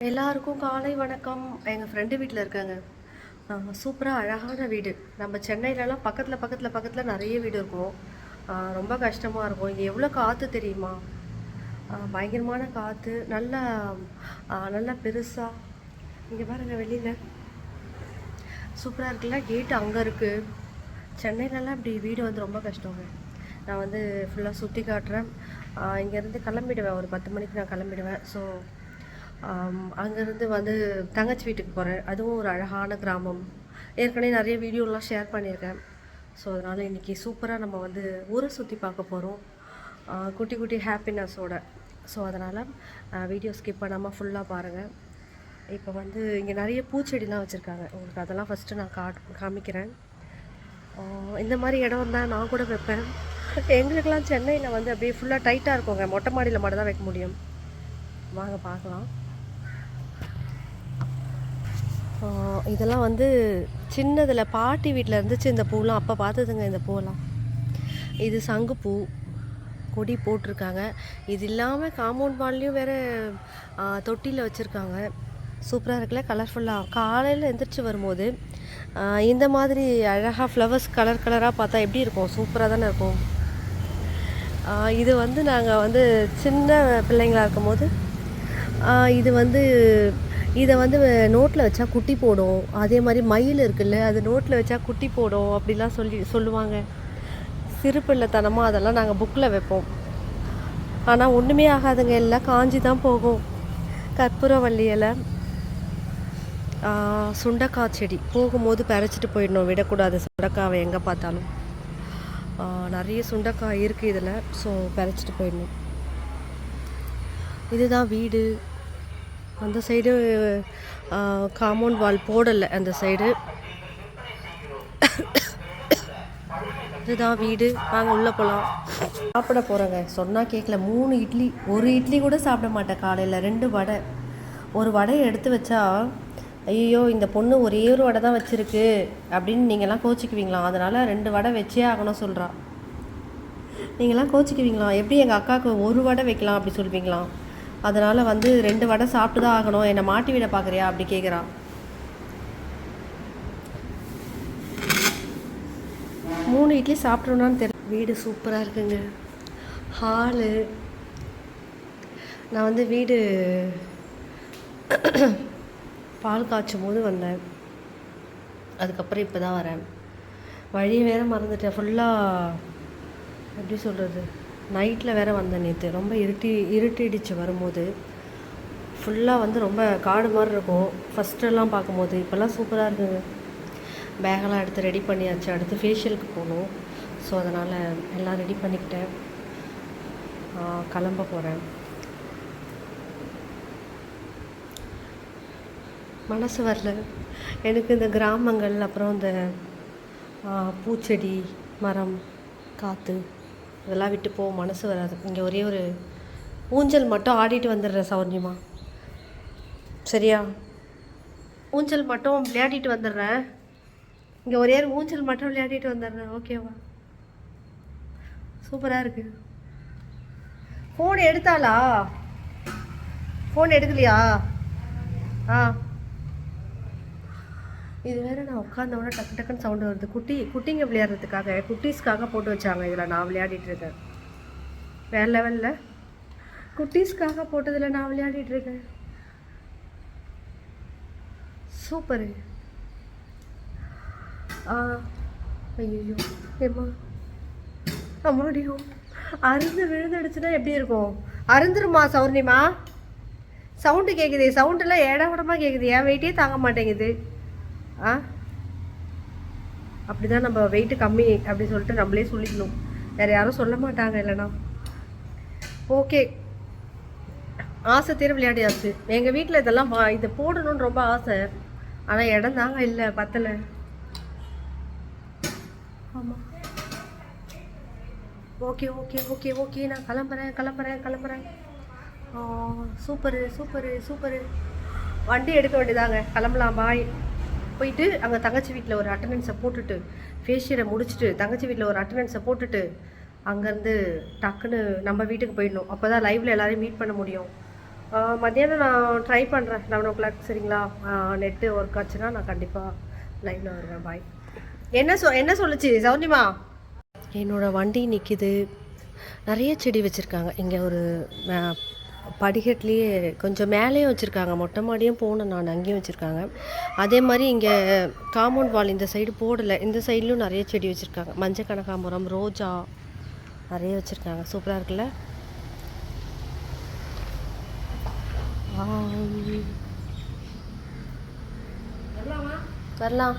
எல்லாருக்கும் காலை வணக்கம். எங்கள் ஃப்ரெண்டு வீட்டில் இருக்காங்க. சூப்பராக அழகான வீடு. நம்ம சென்னையிலலாம் பக்கத்தில் பக்கத்தில் பக்கத்தில் நிறைய வீடு இருக்கும். ரொம்ப கஷ்டமாக இருக்கும். இங்கே எவ்வளோ காற்று தெரியுமா? பயங்கரமான காற்று. நல்லா நல்லா பெருசாக. இங்கே பாருங்கள், வெளியில் சூப்பராக இருக்குல்ல. கேட்டு அங்கே இருக்குது. சென்னையிலலாம் இப்படி வீடு வந்து ரொம்ப கஷ்டங்க. நான் வந்து ஃபுல்லாக சுற்றி காட்டுறேன். இங்கேருந்து கிளம்பிடுவேன். ஒரு 10 மணிக்கு நான் கிளம்பிடுவேன். ஸோ அங்கேருந்து வந்து தங்கச்சி வீட்டுக்கு போகிறேன். அதுவும் ஒரு அழகான கிராமம். ஏற்கனவே நிறைய வீடியோலாம் ஷேர் பண்ணியிருக்கேன். ஸோ அதனால் இன்றைக்கி சூப்பராக நம்ம வந்து ஊரை சுற்றி பார்க்க போகிறோம், குட்டி குட்டி ஹாப்பினஸோட. ஸோ அதனால் வீடியோ ஸ்கிப் பண்ணாமல் ஃபுல்லாக பாருங்கள். இப்போ வந்து இங்கே நிறைய பூச்செடிலாம் வச்சுருக்காங்க. உங்களுக்கு அதெல்லாம் ஃபஸ்ட்டு நான் காமிக்கிறேன். இந்த மாதிரி இடம் தான் நான் கூட வைப்பேன். எங்களுக்கெல்லாம் சென்னையில் வந்து அப்படியே ஃபுல்லாக டைட்டாக இருக்குங்க. மொட்டை மாடியில் மட்டும் தான் வைக்க முடியும். வாங்க பார்க்கலாம். இதெல்லாம் வந்து சின்னதில் பாட்டி வீட்டில் இருந்துச்சு இந்த பூலாம். அப்போ பார்த்ததுங்க இந்த பூலாம். இது சங்குப்பூ கொடி போட்டிருக்காங்க. இது இல்லாமல் காம்பவுண்ட் வால்லையும் வேறு தொட்டியில் வச்சுருக்காங்க. சூப்பராக இருக்குல்ல, கலர்ஃபுல்லாக. காலையில் எந்திரிச்சு வரும்போது இந்த மாதிரி அழகாக ஃப்ளவர்ஸ் கலர் கலராக பார்த்தா எப்படி இருக்கும்? சூப்பராக தானே இருக்கும். இது வந்து நாங்கள் வந்து சின்ன பிள்ளைங்களாக இருக்கும்போது இதை வந்து நோட்டில் வச்சா குட்டி போடும். அதே மாதிரி மயில் இருக்குல்ல, அது நோட்டில் வச்சா குட்டி போடும் அப்படிலாம் சொல்லுவாங்க. சிறு பிள்ளைத்தனமாக அதெல்லாம் நாங்கள் புக்கில் வைப்போம். ஆனால் ஒன்றுமே ஆகாதுங்க, எல்லாம் காஞ்சி தான் போகும். கற்பூரவள்ளி இலை, சுண்டக்காய் செடி போகும்போது பறிச்சிட்டு போயிடணும், விடக்கூடாது சுண்டக்காவை எங்கே பார்த்தாலும். நிறைய சுண்டக்காய் இருக்குது இதில். ஸோ பறிச்சிட்டு போயிடணும். இதுதான் வீடு. அந்த சைடு காம்பவுண்ட் வால் போடலை. அந்த சைடு இதுதான் வீடு. நாங்கள் உள்ளே போகலாம். சாப்பிட போகிறோங்க. சொன்னால் கேட்கல. 3 இட்லி. ஒரு இட்லி கூட சாப்பிட மாட்டேன். காலையில் 2 வடை. ஒரு வடையை எடுத்து வச்சா, ஐயோ இந்த பொண்ணு ஒரே ஒரு வடை தான் வச்சுருக்கு அப்படின்னு நீங்கள்லாம் கோச்சிக்குவீங்களாம். அதனால் 2 வடை வச்சே ஆகணும் சொல்கிறா. நீங்கள்லாம் கோச்சிக்குவீங்களா? எப்படி எங்கள் அக்காவுக்கு ஒரு வடை வைக்கலாம் அப்படி சொல்வீங்களாம். அதனால் வந்து 2 வடை சாப்பிட்டு தான் ஆகணும். என்னை மாட்டி விட பார்க்குறியா அப்படி கேட்குறான். 3 இட்லி சாப்பிட்றோன்னான்னு தெரியல. வீடு சூப்பராக இருக்குங்க. ஹாலு. நான் வந்து வீடு பால் காய்ச்சும் போது வந்தேன். அதுக்கப்புறம் இப்போ தான் வரேன். வழியை வேறு மறந்துட்டேன். ஃபுல்லாக எப்படி சொல்கிறது, நைட்டில் வேறு வந்தேன் நேற்று. ரொம்ப இருட்டிடுச்சு வரும்போது. ஃபுல்லாக வந்து ரொம்ப காடு மாதிரி இருக்கும் ஃபஸ்ட்டெல்லாம் பார்க்கும்போது. இப்போல்லாம் சூப்பராக இருக்குங்க. பேகெல்லாம் எடுத்து ரெடி பண்ணியாச்சு. அடுத்து ஃபேஷியலுக்கு போகணும். ஸோ அதனால் எல்லாம் ரெடி பண்ணிக்கிட்டேன். கிளம்ப போகிறேன். மனசு வரல எனக்கு. இந்த கிராமங்கள், அப்புறம் இந்த பூச்செடி, மரம், காற்று இதெல்லாம் விட்டு போக மனசு வராது. இங்கே ஒரே ஒரு ஊஞ்சல் மட்டும் ஆடிட்டு வந்துடுறேன் சௌர்ணியமா. சரியா? ஊஞ்சல் மட்டும் விளையாடிட்டு வந்துடுறேன். இங்கே ஒரே ஒரு ஊஞ்சல் மட்டும் விளையாடிட்டு வந்துடுறேன். ஓகேவா? சூப்பராக இருக்குது. ஃபோன் எடுத்தாளா? ஃபோன் எடுக்கலையா? இது வேறு நான் உட்காந்தோடனே டக்கு டக்குன்னு சவுண்டு வருது. குட்டிங்க விளையாடுறதுக்காக, குட்டீஸ்க்காக போட்டு வச்சாங்க. இதில் நான் விளையாடிட்டுருக்கேன். வேறு லெவலில் குட்டீஸ்க்காக போட்டதில் நான் விளையாடிட்டுருக்கேன். சூப்பரு. ஐயோ ஏம்மா அம்மாடியும் அருந்து விழுந்துடுச்சுன்னா எப்படி இருக்கும்? அருந்துருமா சௌர்ணிமா? சவுண்டு கேட்குது. சவுண்டெல்லாம் ஏடாகூடமாக கேட்குது. என் வெயிட்டே தாங்க மாட்டேங்குது. அப்படி தான் நம்ம வெயிட்டு கம்மி அப்படி சொல்லிட்டு நம்மளே சொல்லிக்கணும். வேறு யாரும் சொல்ல மாட்டாங்க. இல்லைனா ஓகே. ஆசை தீர விளையாடியாச்சு. எங்கள் வீட்டில் இதெல்லாம் இதை போடணும்னு ரொம்ப ஆசை. ஆனால் இடம் தாங்க இல்லை, பத்தலை. ஆமாம். ஓகே ஓகே ஓகே ஓகே நான் கிளம்புறேன். Super super super. வண்டி எடுக்க வேண்டியதாங்க. கிளம்பலாம். பாய். போயிட்டு அங்கே தங்கச்சி வீட்டில் ஒரு அட்டண்டன்ஸை போட்டுட்டு, ஃபேஷியலை முடிச்சுட்டு தங்கச்சி வீட்டில் ஒரு அட்டண்டன்ஸை போட்டுட்டு அங்கேருந்து டக்குன்னு நம்ம வீட்டுக்கு போயிடணும். அப்போ தான் லைவில் எல்லோரையும் மீட் பண்ண முடியும். மத்தியானம் நான் ட்ரை பண்ணுறேன் 11 o'clock. சரிங்களா? நெட்டு ஒர்க் ஆச்சுன்னா நான் கண்டிப்பாக லைவில் வருவேன். பாய். என்ன சொல்லுச்சு சௌர்ணிமா? என்னோடய வண்டி நிற்கிது. நிறைய செடி வச்சுருக்காங்க இங்கே. ஒரு படிக்கட்டுலேயே கொஞ்சம் மேலேயும் வச்சுருக்காங்க, மொட்டை மாடியும் போனேன் நான், அங்கேயும் வச்சுருக்காங்க. அதே மாதிரி இங்கே காம்பவுண்ட் வால் இந்த சைடு போடலை, இந்த சைட்லையும் நிறைய செடி வச்சுருக்காங்க. மஞ்சள் கனகாம்பரம், ரோஜா நிறைய வச்சுருக்காங்க. சூப்பராக இருக்குல்ல? வரலாம்.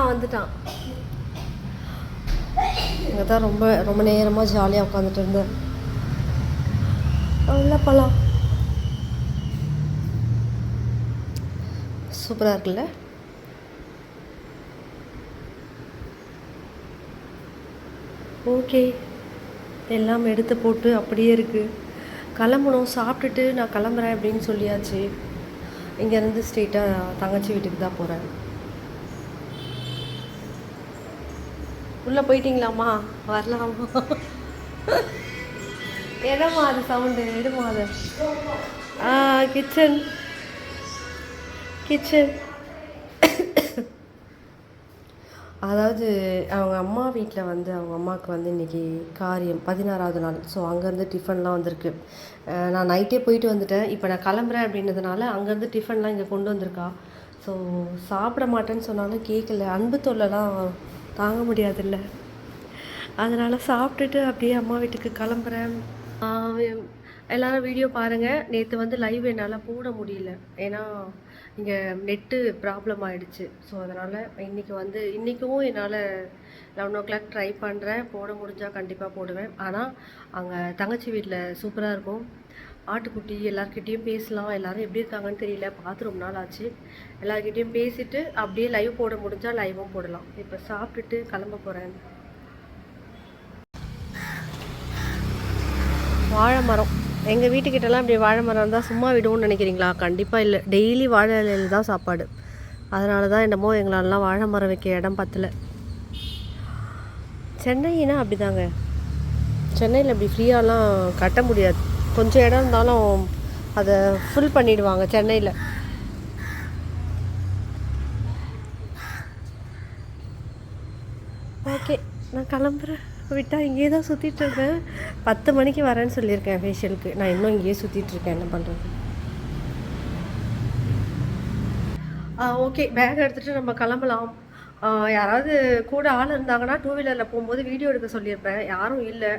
வந்துட்டான். இங்கே தான் ரொம்ப நேரமாக ஜாலியாக உட்காந்துட்டு இருந்தேன். உள்ள போகலாம். சூப்பராக இருக்குல்ல? ஓகே, எல்லாம் எடுத்து போட்டு அப்படியே இருக்குது. கிளம்பணும். சாப்பிட்டுட்டு நான் கிளம்புறேன் அப்படின்னு சொல்லியாச்சு. இங்கேருந்து ஸ்ட்ரெயிட்டாக தங்கச்சி வீட்டுக்கு தான் போகிறேன். உள்ளே போயிட்டீங்களாம்மா? வரலாமா? என்னம்மா அது சவுண்டு? எடுமா அது. கிச்சன். அதாவது அவங்க அம்மா வீட்டில் வந்து அவங்க அம்மாவுக்கு வந்து இன்றைக்கி காரியம் 16வது நாள். ஸோ அங்கேருந்து டிஃபன்லாம் வந்திருக்கு. நான் நைட்டே போயிட்டு வந்துட்டேன். இப்போ நான் கிளம்புறேன் அப்படின்றதுனால அங்கேருந்து டிஃபன்லாம் இங்கே கொண்டு வந்திருக்கா. ஸோ சாப்பிட மாட்டேன்னு சொன்னாலும் கேட்கல. அன்பு தொல்லைலாம் தாங்க முடியாதுல்ல, அதனால் சாப்பிட்டுட்டு அப்படியே அம்மா வீட்டுக்கு கிளம்புறேன். எல்லோரும் வீடியோ பாருங்கள். நேற்று வந்து லைவ் என்னால் போட முடியல, ஏன்னா இங்கே நெட்டு ப்ராப்ளம் ஆகிடுச்சு. ஸோ அதனால் இன்றைக்கும் என்னால் 11 o'clock ட்ரை பண்ணுறேன். போட முடிஞ்சால் கண்டிப்பாக போடுவேன். ஆனால் அங்கே தங்கச்சி வீட்டில் சூப்பராக இருக்கும். ஆட்டுக்குட்டி எல்லாருக்கிட்டேயும் பேசலாம். எல்லோரும் எப்படி இருக்காங்கன்னு தெரியல, பார்த்து ரொம்ப நாள் ஆச்சு. எல்லாருக்கிட்டேயும் பேசிவிட்டு அப்படியே லைவ் போட முடிஞ்சால் லைவும் போடலாம். இப்போ சாப்பிட்டுட்டு கிளம்ப போகிறேன். வாழை மரம் எங்கள் வீட்டுக்கிட்டலாம் இப்படி வாழை மரம் இருந்தால் சும்மா விடுவோம்னு நினைக்கிறீங்களா? கண்டிப்பாக இல்லை. டெய்லி வாழை இலையில் தான் சாப்பாடு. அதனால தான் என்னமோ எங்களாலலாம் வாழை மரம் வைக்க இடம் பத்தலை. சென்னைனா அப்படி தாங்க. சென்னையில் இப்படி ஃப்ரீயாலாம் கட்ட முடியாது. கொஞ்சம் இடம் இருந்தாலும் அதை ஃபுல் பண்ணிவிடுவாங்க சென்னையில். ஓகே, நான் கிளம்புறேன். விட்டால் இங்கேயே தான் சுற்றிட்டுருக்கேன். 10 மணிக்கு வரேன்னு சொல்லியிருக்கேன் ஃபேஷியலுக்கு. நான் இன்னும் இங்கேயே சுற்றிட்டுருக்கேன். என்ன பண்ணுறது? ஓகே, பேக் எடுத்துகிட்டு நம்ம கிளம்பலாம். யாராவது கூட ஆள் இருந்தாங்கன்னா 2 வீலரில் போகும்போது வீடியோ எடுக்க சொல்லியிருப்பேன். யாரும் இல்லை.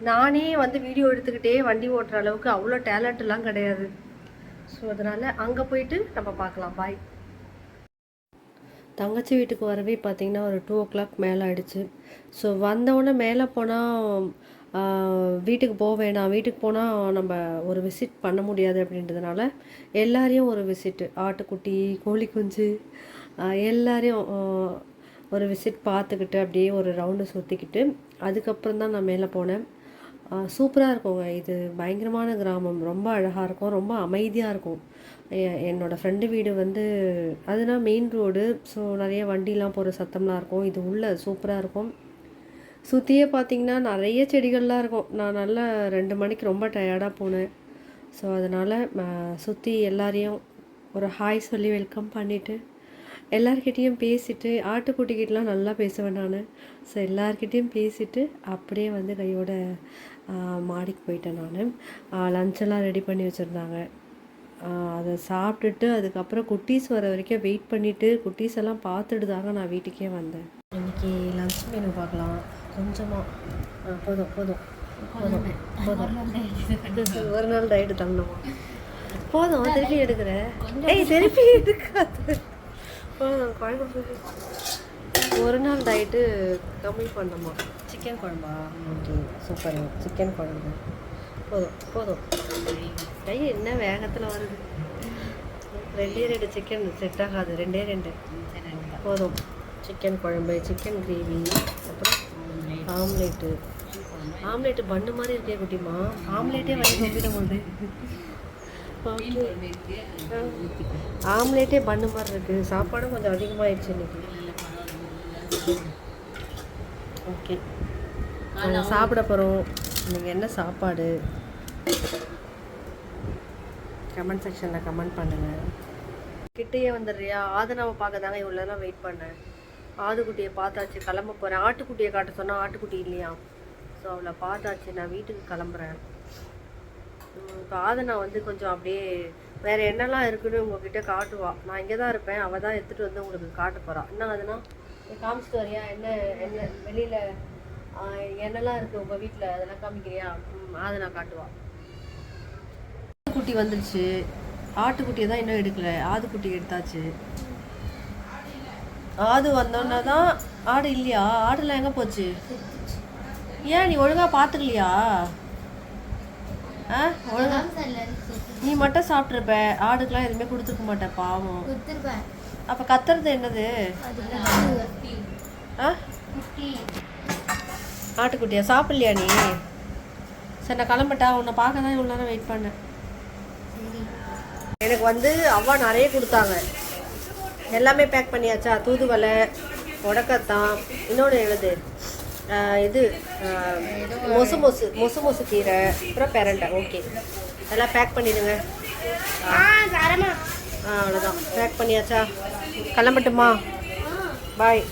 நானே வந்து வீடியோ எடுத்துக்கிட்டே வண்டி ஓட்டுற அளவுக்கு அவ்வளோ டேலண்ட்லாம் கிடையாது. ஸோ அதனால் அங்கே போயிட்டு நம்ம பார்க்கலாம். பாய். தங்கச்சி வீட்டுக்கு வரவே பார்த்திங்கன்னா ஒரு 2 o'clock மேலே ஆகிடுச்சு. ஸோ வந்தவுடனே மேலே போனால் வீட்டுக்கு போக வேணாம், வீட்டுக்கு போனால் நம்ம ஒரு விசிட் பண்ண முடியாது அப்படின்றதுனால எல்லாரையும் ஒரு விசிட்டு, ஆட்டுக்குட்டி, கோழி குஞ்சு எல்லாரையும் ஒரு விசிட் பார்த்துக்கிட்டு அப்படியே ஒரு ரவுண்டு சுற்றிக்கிட்டு அதுக்கப்புறம் தான் நான் மேலே போனேன். சூப்பராக இருக்குங்க. இது பயங்கரமான கிராமம். ரொம்ப அழகாக இருக்கும், ரொம்ப அமைதியாக இருக்கும். என்னோடய ஃப்ரெண்டு வீடு வந்து அதுனா மெயின் ரோடு. ஸோ நிறைய வண்டிலாம் போகிற சத்தம்லாம் இருக்கும். இது உள்ளே சூப்பராக இருக்கும். சுற்றியே பார்த்திங்கன்னா நிறைய செடிகள்லாம் இருக்கும். நான் நல்லா 2 மணிக்கு ரொம்ப டயர்டாக போனேன். ஸோ அதனால் சுற்றி எல்லாரையும் ஒரு ஹாய் சொல்லி வெல்கம் பண்ணிவிட்டு எல்லார்கிட்டேயும் பேசிவிட்டு, ஆட்டுக்குட்டிக்கிட்டலாம் நல்லா பேசுவேன் நான். ஸோ எல்லார்கிட்டேயும் பேசிவிட்டு அப்படியே வந்து கையோட மாடிக்கு போயிட்டேன் நான். லஞ்செல்லாம் ரெடி பண்ணி வச்சுருந்தாங்க. அதை சாப்பிட்டுட்டு அதுக்கப்புறம் குட்டீஸ் வர வரைக்கும் வெயிட் பண்ணிவிட்டு குட்டீஸ் எல்லாம் பார்த்துட்டு தாங்க நான் வீட்டுக்கே வந்தேன். இன்றைக்கி லஞ்ச் மெனு பார்க்கலாம். கொஞ்சமாக போதும் போதும் போதும் போதும் ஒரு நாள் டயட்டு தள்ளணுமா? போதும், திருப்பி எடுக்கிறேன். திருப்பி எடுக்காது. போதும், குழம்பு ஒரு நாள் டயட்டு கம்மி பண்ணணுமா? சிக்கன் குழம்பா? Okay, super. சிக்கன் குழம்பு போதும் போதும். கை என்ன வேகத்தில் வருது. 2 சிக்கன் செட் ஆகாது. 2 போதும். சிக்கன் குழம்பு, சிக்கன் கிரேவி, அப்புறம் ஆம்லேட்டு பன்னு மாதிரி இருக்கே குட்டிமா. ஆம்லேட்டே வாங்கி கொம்பிட போகுது. ஓகே, ஆம்லேட்டே பன்னு மாதிரி இருக்குது. சாப்பாடும் கொஞ்சம் அதிகமாகிடுச்சு இன்னைக்கு. ஓகே, நாங்கள் சாப்பிட போகிறோம். இன்றைக்கி என்ன சாப்பாடு? கமெண்ட் செக்ஷனில் கமெண்ட் பண்ணுங்கள். கிட்டேயே வந்துடுறியா? ஆதனாவை பார்க்க தாங்க இவ்வளோ நேரம் வெயிட் பண்ணேன். ஆடுக்குட்டியை பார்த்தாச்சு, கிளம்ப போகிறேன். ஆட்டுக்குட்டியை காட்ட சொன்னால் ஆட்டுக்குட்டி இல்லையா? ஸோ அவளை பார்த்தாச்சு, நான் வீட்டுக்கு கிளம்புறேன். இப்போ ஆதனா வந்து கொஞ்சம் அப்படியே வேறு என்னெல்லாம் இருக்குன்னு உங்ககிட்ட காட்டுவா. நான் இங்கே தான் இருப்பேன், அவள் தான் எடுத்துகிட்டு வந்து உங்களுக்கு காட்ட போகிறாள். என்ன அதுனா காமிச்சிட்டு வரியா? என்ன என்ன வெளியில் என்னெல்லாம் இருக்குது உங்கள் வீட்டில், அதெல்லாம் காமிக்கிறியா? ஆதனா காட்டுவா. ஆட்டுக்குட்டி வந்துடுச்சு. ஆட்டுக்குட்டியை தான் இன்னும் எடுக்கலை, ஆடுக்குட்டி எடுத்தாச்சு. ஆடு வந்தோன்னா தான். ஆடு இல்லையா? ஆடுலாம் எங்கே போச்சு? ஏன் நீ ஒழுங்காக பார்த்துக்கலையா? ஒழுங்கா நீ மட்டும் சாப்பிட்ருப்ப, ஆடுக்கெலாம் எதுவுமே கொடுத்துருக்க மாட்டேன், பாவம். அப்போ கத்துறது என்னது? ஆட்டுக்குட்டியா? சாப்பிட்லையா நீ? சரி நான் கிளம்பட்டா, உன்னை பார்க்க தான் இவ்வளோ நேரம் வெயிட் பண்ணேன். எனக்கு வந்து அவ்வா நிறைய கொடுத்தாங்க, எல்லாமே பேக் பண்ணியாச்சா? தூதுவளை, உடக்கத்தான், இன்னொன்று எழுது இது மொசு கீரை, அப்புறம் பெரண்டை. ஓகே, எல்லாம் பேக் பண்ணிடுங்க. அவ்வளோதான், பேக் பண்ணியாச்சா? கிளம்பட்டுமா? பாய்.